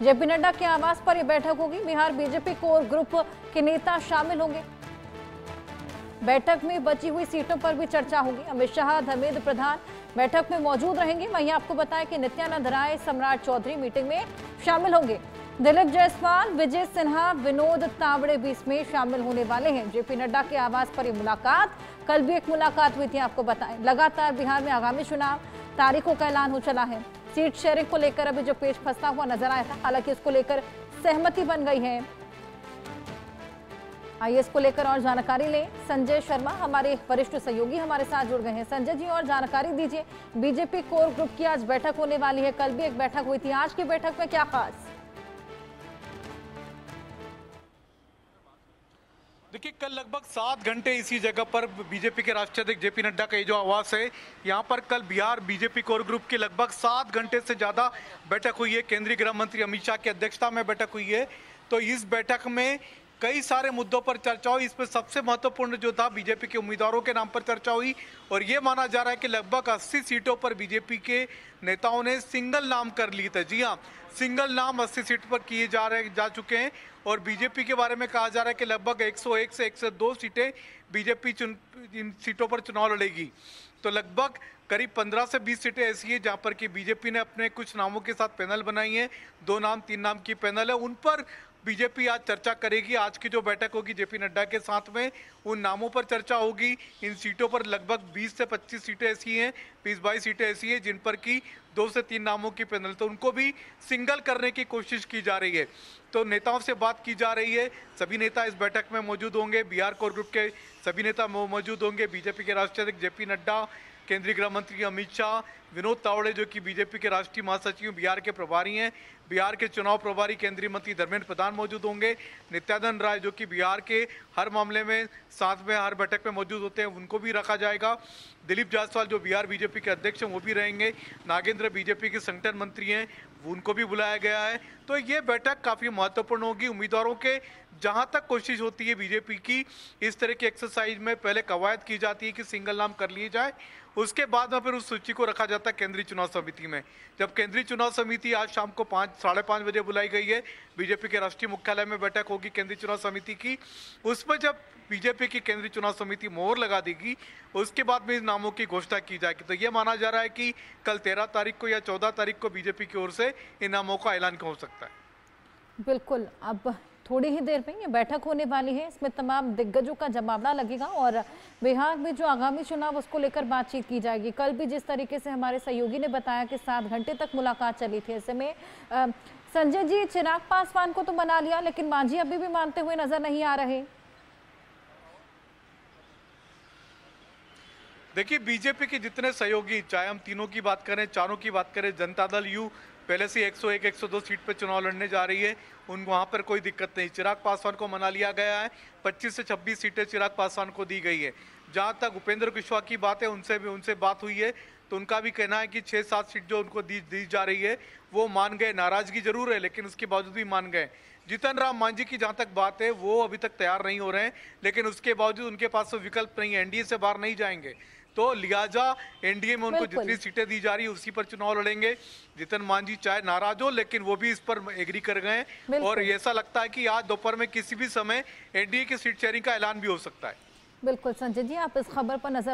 JP Nadda के आवास पर यह बैठक होगी। बिहार बीजेपी कोर ग्रुप के नेता शामिल होंगे। बैठक में बची हुई सीटों पर भी चर्चा होगी। अमित शाह, धर्मेंद्र प्रधान बैठक में मौजूद रहेंगे। वहीं आपको बताएं कि नित्यानंद राय, सम्राट चौधरी मीटिंग में शामिल होंगे। दिलीप जायसवाल, विजय सिन्हा, विनोद तावड़े भी इसमें शामिल होने वाले हैं। जेपी नड्डा के आवास पर यह मुलाकात, कल भी एक मुलाकात हुई थी, आपको बताएं। लगातार बिहार में आगामी चुनाव तारीखों का ऐलान हो चला है। सीट शेयरिंग को लेकर अभी जो पेच फंसा हुआ नजर आया था, हालांकि इसको लेकर सहमति बन गई है। आइए इसको लेकर और जानकारी लें। संजय शर्मा हमारे वरिष्ठ सहयोगी हमारे साथ जुड़ गए हैं। संजय जी, और जानकारी दीजिए, बीजेपी कोर ग्रुप की आज बैठक होने वाली है। कल भी एक बैठक हुई थी, आज की बैठक में क्या खास? देखिए, कल लगभग 7 घंटे इसी जगह पर बीजेपी के राष्ट्रीय अध्यक्ष जेपी नड्डा का ये जो आवास है, यहाँ पर कल बिहार बीजेपी कोर ग्रुप की लगभग 7 घंटे से ज्यादा बैठक हुई है। केंद्रीय गृह मंत्री अमित शाह की अध्यक्षता में बैठक हुई है। तो इस बैठक में कई सारे मुद्दों पर चर्चा हुई। इसमें सबसे महत्वपूर्ण जो था, बीजेपी के उम्मीदवारों के नाम पर चर्चा हुई और ये माना जा रहा है कि लगभग 80 सीटों पर बीजेपी के नेताओं ने सिंगल नाम कर लिए थे। जी हाँ, सिंगल नाम 80 सीट पर किए जा चुके हैं और बीजेपी के बारे में कहा जा रहा है कि लगभग 101 से 102 सीटें बीजेपी इन सीटों पर चुनाव लड़ेगी। तो लगभग करीब 15 से 20 सीटें ऐसी है जहां पर कि बीजेपी ने अपने कुछ नामों के साथ पैनल बनाई है। 2 नाम 3 नाम की पैनल है, उन पर बीजेपी आज चर्चा करेगी। आज की जो बैठक होगी जेपी नड्डा के साथ में, उन नामों पर चर्चा होगी। इन सीटों पर लगभग 20 से 25 सीटें ऐसी हैं, 20-22 सीटें ऐसी हैं जिन पर कि 2 से 3 नामों की पैनल, तो उनको भी सिंगल करने की कोशिश की जा रही है। तो नेताओं से बात की जा रही है। सभी नेता इस बैठक में मौजूद होंगे। बिहार कोर ग्रुप के सभी नेता मौजूद होंगे। बीजेपी के राष्ट्रीय अध्यक्ष जेपी नड्डा, केंद्रीय गृह मंत्री अमित शाह, विनोद तावड़े जो कि बीजेपी के राष्ट्रीय महासचिव बिहार के प्रभारी हैं, बिहार के चुनाव प्रभारी केंद्रीय मंत्री धर्मेंद्र प्रधान मौजूद होंगे। नित्यानंद राय जो कि बिहार के हर मामले में साथ में हर बैठक में मौजूद होते हैं, उनको भी रखा जाएगा। दिलीप जायसवाल जो बिहार बीजेपी के अध्यक्ष हैं, वो भी रहेंगे। नागेंद्र बीजेपी के संगठन मंत्री हैं, उनको भी बुलाया गया है। तो ये बैठक काफी महत्वपूर्ण होगी। उम्मीदवारों के जहां तक कोशिश होती है बीजेपी की, इस तरह की एक्सरसाइज में पहले कवायद की जाती है कि सिंगल नाम कर लिए जाए, उसके बाद में फिर उस सूची को रखा जाता है केंद्रीय चुनाव समिति में। जब केंद्रीय चुनाव समिति आज शाम को 5-5:30 बजे बुलाई गई है, बीजेपी के राष्ट्रीय मुख्यालय में बैठक होगी केंद्रीय चुनाव समिति की। उसमें जब बीजेपी की केंद्रीय चुनाव समिति मोहर लगा देगी, उसके बाद में इन नामों की घोषणा की जाएगी। तो ये माना जा रहा है कि कल 13 तारीख को या 14 तारीख को बीजेपी की ओर से इन नामों का ऐलान हो सकता है। बिल्कुल, अब थोड़ी ही देर में ये बैठक होने वाली है। इसमें तमाम दिग्गजों का जमावड़ा लगेगा और बिहार में जो आगामी चुनाव उसको लेकर बातचीत की जाएगी। कल भी जिस तरीके से हमारे सहयोगी ने बताया कि 7 घंटे तक मुलाकात चली थी, ऐसे में संजय जी, चिराग पासवान को तो मना लिया, लेकिन मांझी अभी भी मानते हुए नजर नहीं आ रहे। देखिए, बीजेपी के जितने सहयोगी, चाहे हम तीनों की बात करें, चारों की बात करें, जनता दल यू पहले से 101-102 सीट पर चुनाव लड़ने जा रही है, वहां पर कोई दिक्कत नहीं। चिराग पासवान को मना लिया गया है। 25 से 26 सीटें चिराग पासवान को दी गई है। जहां तक उपेंद्र कुशवाहा की बात है, उनसे बात हुई है, तो उनका भी कहना है कि 6-7 सीट जो उनको दी जा रही है वो मान गए। नाराजगी जरूर है, लेकिन उसके बावजूद भी मान गए। जीतन राम मांझी की जहां तक बात है, वो अभी तक तैयार नहीं हो रहे हैं, लेकिन उसके बावजूद उनके पास तो विकल्प नहीं है, एनडीए से बाहर नहीं जाएंगे। तो लिहाजा एनडीए में उनको जितनी सीटें दी जा रही है उसी पर चुनाव लड़ेंगे। जीतन मांझी चाहे नाराज हो, लेकिन वो भी इस पर एग्री कर गए और ऐसा लगता है कि आज दोपहर में किसी भी समय एनडीए की सीट शेयरिंग का ऐलान भी हो सकता है। बिल्कुल संजय जी, आप इस खबर पर नजर